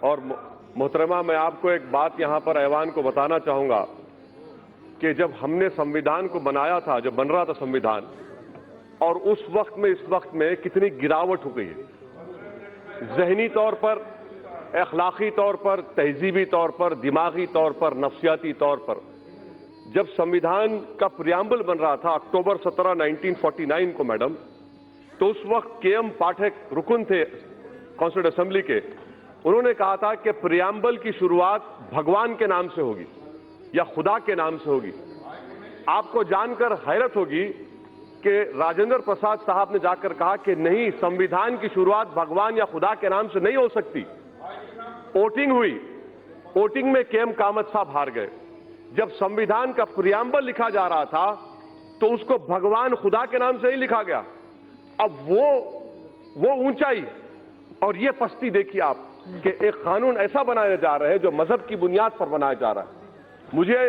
और मोहतरमा, मैं आपको एक बात यहां पर ऐवान को बताना चाहूंगा कि जब हमने संविधान को बनाया था, जब बन रहा था संविधान, और उस वक्त में इस वक्त में कितनी गिरावट हो गई है, जहनी तौर पर, अखलाकी तौर पर, तहजीबी तौर पर, दिमागी तौर पर, नफ्सियाती तौर पर। जब संविधान का प्रियम्बल बन रहा था अक्टूबर 17, 1949 को मैडम, तो उस वक्त के.एम. पाठक रुकन थे कॉन्स्टिट्यूंट असेंबली के। उन्होंने कहा था कि प्रियम्बल की शुरुआत भगवान के नाम से होगी या खुदा के नाम से होगी। आपको जानकर हैरत होगी कि राजेंद्र प्रसाद साहब ने जाकर कहा कि नहीं, संविधान की शुरुआत भगवान या खुदा के नाम से नहीं हो सकती। वोटिंग हुई, वोटिंग में के.एम. कामत साहब हार गए। जब संविधान का प्रियम्बल लिखा जा रहा था तो उसको भगवान खुदा के नाम से ही लिखा गया। अब वो ऊंचाई और ये पस्ती देखिए आप कि एक कानून ऐसा बनाया जा रहा है जो मजहब की बुनियाद पर बनाया जा रहा है। मुझे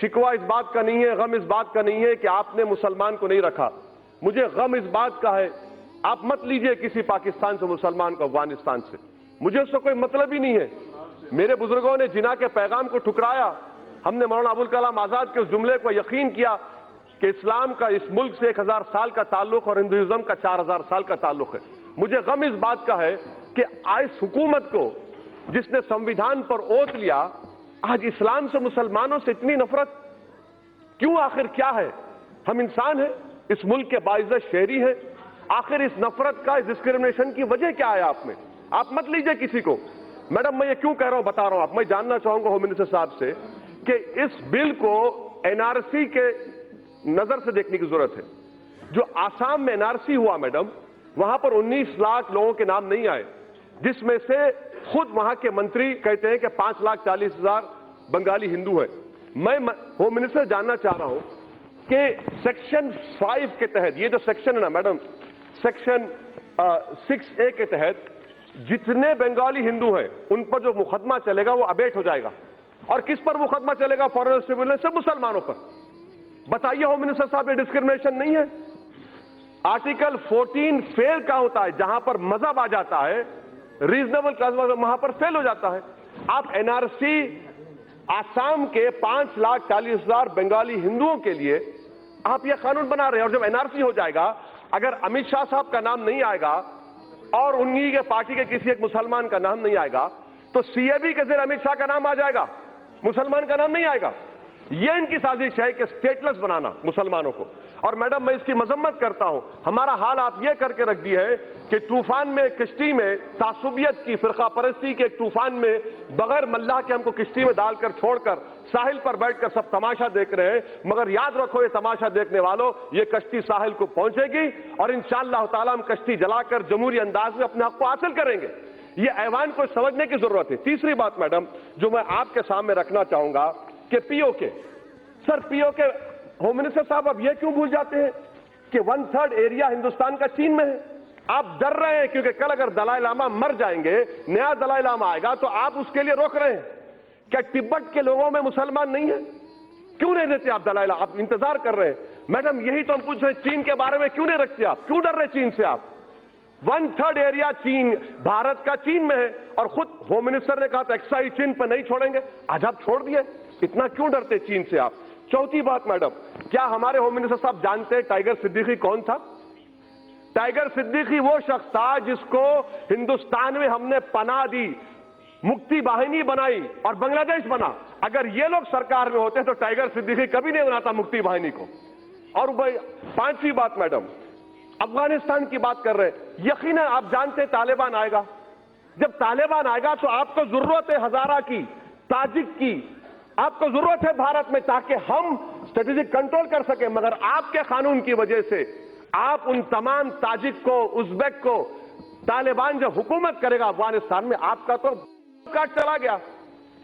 शिकवा इस बात का नहीं है, गम इस बात का नहीं है कि आपने मुसलमान को नहीं रखा। मुझे गम इस बात का है, आप मत लीजिए किसी पाकिस्तान से मुसलमान को, अफगानिस्तान से, मुझे उससे कोई मतलब ही नहीं है। मेरे बुजुर्गों ने जिना के पैगाम को ठुकराया। हमने मौलाना अबुल कलाम आजाद के उस जुमले को यकीन किया कि इस्लाम का इस मुल्क से 1000 साल का ताल्लुक और हिंदुइज्म का 4000 साल का ताल्लुक है। मुझे गम इस बात का है कि इस हुकूमत को, जिसने संविधान पर ओत लिया, आज इस्लाम से, मुसलमानों से इतनी नफरत क्यों? आखिर क्या है? हम इंसान हैं, इस मुल्क के बाइज्जत शहरी हैं। आखिर इस नफरत का, इस डिस्क्रिमिनेशन की वजह क्या है आप में? आप मत लीजिए किसी को। मैडम, मैं ये क्यों कह रहा हूं, बता रहा हूं। आप, मैं जानना चाहूंगा होम मिनिस्टर साहब से कि इस बिल को एनआरसी के नजर से देखने की जरूरत है। जो आसाम में एनआरसी हुआ मैडम, वहां पर 19 लाख लोगों के नाम नहीं आए, जिसमें से खुद वहां के मंत्री कहते हैं कि 5,40,000 बंगाली हिंदू है। मैं होम मिनिस्टर जानना चाह रहा हूं कि सेक्शन 5 के तहत, ये जो सेक्शन है ना मैडम, सेक्शन 6A के तहत जितने बंगाली हिंदू हैं उन पर जो मुकदमा चलेगा वो अबेट हो जाएगा। और किस पर मुकदमा चलेगा? फॉरेन सिविल से मुसलमानों पर। बताइए होम मिनिस्टर साहब, ये डिस्क्रिमिनेशन नहीं है? आर्टिकल 14 फेल का होता है, जहां पर मजहब आ जाता है, रीजनेबल क्लास वहां पर फेल हो जाता है। आप एनआरसी आसाम के 5,40,000 बंगाली हिंदुओं के लिए आप यह कानून बना रहे हैं। और जब एनआरसी हो जाएगा, अगर अमित शाह साहब का नाम नहीं आएगा और उन्हीं के पार्टी के किसी एक मुसलमान का नाम नहीं आएगा, तो सीएबी के जरिए अमित शाह का नाम आ जाएगा, मुसलमान का नाम नहीं आएगा। यह इनकी साजिश है कि स्टेटलेस बनाना मुसलमानों को। और मैडम, मैं इसकी मजम्मत करता हूं। हमारा हाल आप यह करके रख दी है कि तूफान में, किश्ती में, तासुबियत की, फिरका परस्ती के एक तूफान में बगैर मल्लाह के हमको किश्ती में डालकर छोड़कर साहिल पर बैठकर सब तमाशा देख रहे हैं। मगर याद रखो, ये तमाशा देखने वालों, ये कश्ती साहिल को पहुंचेगी और इंशाअल्लाह ताला हम कश्ती जलाकर जमहूरी अंदाज में अपने हक को हासिल करेंगे। ये ऐवान को समझने की जरूरत है। तीसरी बात मैडम, जो मैं आपके सामने रखना चाहूंगा कि PoK, sir, PoK, home minister साहब, अब यह क्यों भूल जाते हैं कि 1/3 एरिया हिंदुस्तान का चीन में है? आप डर रहे हैं क्योंकि कल अगर दलाई लामा मर जाएंगे, नया दलाई लामा आएगा, तो आप उसके लिए रोक रहे हैं। क्या तिब्बत के लोगों में मुसलमान नहीं है? क्यों नहीं देते आप दलाई लामा? आप इंतजार कर रहे हैं। मैडम, यही तो हम पूछ रहे हैं, चीन के बारे में क्यों नहीं रखते आप? क्यों डर रहे चीन से आप? 1/3 एरिया चीन, भारत का चीन में है। और खुद होम मिनिस्टर ने कहा था एक्साइज चीन पर नहीं छोड़ेंगे, आज आप छोड़ दिए। इतना क्यों डरते चीन से आप? चौथी बात मैडम, क्या हमारे होम मिनिस्टर साहब जानते हैं टाइगर सिद्दीकी कौन था? टाइगर सिद्दीकी वो शख्स था जिसको हिंदुस्तान में हमने पनाह दी, मुक्ति वाहिनी बनाई और बांग्लादेश बना। अगर ये लोग सरकार में होते तो टाइगर सिद्दीकी कभी नहीं बनाता मुक्ति वाहिनी को। और भाई, पांचवी बात मैडम, अफगानिस्तान की बात कर रहे हैं। यकीनन आप जानते हैं तालिबान आएगा। जब तालिबान आएगा तो आपको जरूरत है हजारा की, ताजिक की, आपको जरूरत है भारत में, ताकि हम स्ट्रेटेजिक कंट्रोल कर सके। मगर आपके कानून की वजह से आप उन तमाम ताजिक को, उज्बेक को, तालिबान जब हुकूमत करेगा अफगानिस्तान में, आपका तो काट चला गया।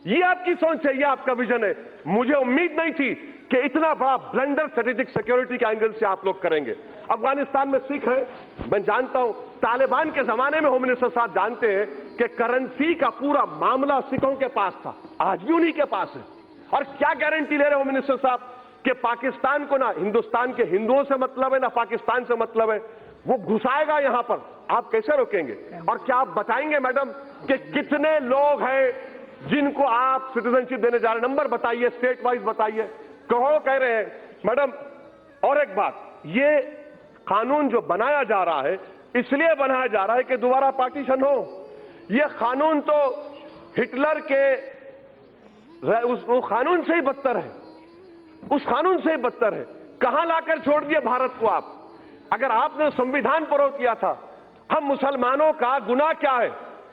ये आपकी सोच है, ये आपका विजन है। मुझे उम्मीद नहीं थी कि इतना बड़ा ब्लंडर स्ट्रेटेजिक सिक्योरिटी के एंगल से आप लोग करेंगे। अफगानिस्तान में सिख है, मैं जानता हूं। तालिबान के जमाने में होम मिनिस्टर साहब जानते हैं कि करेंसी का पूरा मामला सिखों के पास था, आज भी उन्हीं के पास है। और क्या गारंटी ले रहे होम मिनिस्टर साहब कि पाकिस्तान को ना हिंदुस्तान के हिंदुओं से मतलब है, ना पाकिस्तान से मतलब है। वो घुसाएगा यहां पर, आप कैसे रोकेंगे? और क्या आप बताएंगे मैडम कि कितने लोग हैं जिनको आप सिटीजनशिप देने जा रहे हैं? नंबर बताइए, स्टेट वाइज बताइए। करोड़ों कह रहे हैं मैडम। और एक बात, ये कानून जो बनाया जा रहा है इसलिए बनाया जा रहा है कि दोबारा पार्टीशन हो। ये कानून तो हिटलर के उस कानून से ही बदतर है, उस कानून से ही बदतर है। कहां लाकर छोड़ दिए भारत को आप? अगर आपने संविधान पर किया था, हम मुसलमानों का गुनाह क्या है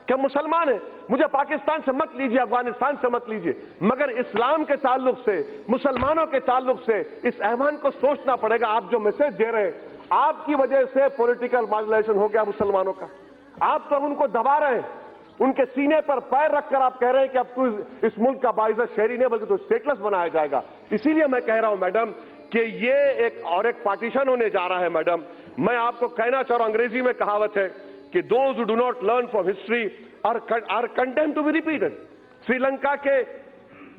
कि मुसलमान है? मुझे पाकिस्तान से मत लीजिए, अफगानिस्तान से मत लीजिए, मगर इस्लाम के ताल्लुक से, मुसलमानों के ताल्लुक से इस ऐवान को सोचना पड़ेगा। आप जो मैसेज दे रहे हैं, आपकी वजह से पॉलिटिकल मार्जिनेशन हो गया मुसलमानों का। आप तो उनको दबा रहे हैं, उनके सीने पर पैर रखकर आप कह रहे हैं कि अब तू इस मुल्क का बाइज़्ज़त शहरी नहीं बल्कि तो स्टेटलेस बनाया जाएगा। इसीलिए मैं कह रहा हूं मैडम कि ये एक पार्टीशन होने जा रहा है। मैडम, मैं आपको कहना चाह रहा हूं, अंग्रेजी में कहावत है कि those who do not learn from history are condemned to be repeated. Sri Lanka के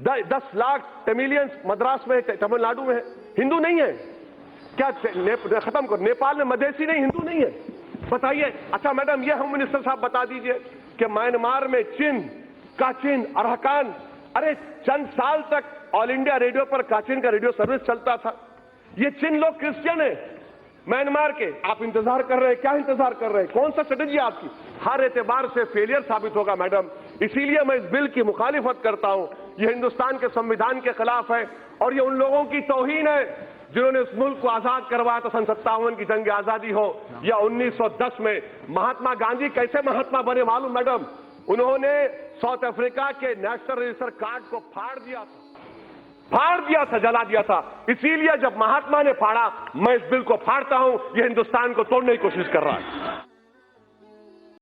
10 लाख तमिलियंस मद्रास में, तमिलनाडु में है, हिंदू नहीं है क्या? खत्म करो। नेपाल में मधेसी नहीं, हिंदू नहीं है, बताइए। अच्छा मैडम, ये होम मिनिस्टर साहब बता दीजिए कि म्यांमार में काचिन, अरहकान, अरे चंद साल तक ऑल इंडिया रेडियो पर काचिन का रेडियो सर्विस चलता था। ये चिन लोग क्रिश्चियन है म्यांमार के। आप इंतजार कर रहे हैं, क्या इंतजार कर रहे हैं? कौन सा स्ट्रेटेजी आपकी? हर एतबार से फेलियर साबित होगा मैडम। इसीलिए मैं इस बिल की मुखालिफत करता हूं। ये हिंदुस्तान के संविधान के खिलाफ है और ये उन लोगों की तौहीन है जिन्होंने इस मुल्क को आजाद करवाया था। सन 57 की जंग आजादी हो या 1910 में। महात्मा गांधी कैसे महात्मा बने मालूम मैडम? उन्होंने साउथ अफ्रीका के नेशनल रजिस्टर कार्ड को फाड़ दिया था, जला दिया था। इसीलिए जब महात्मा ने फाड़ा, मैं इस बिल को फाड़ता हूं। ये हिंदुस्तान को तोड़ने की कोशिश कर रहा है।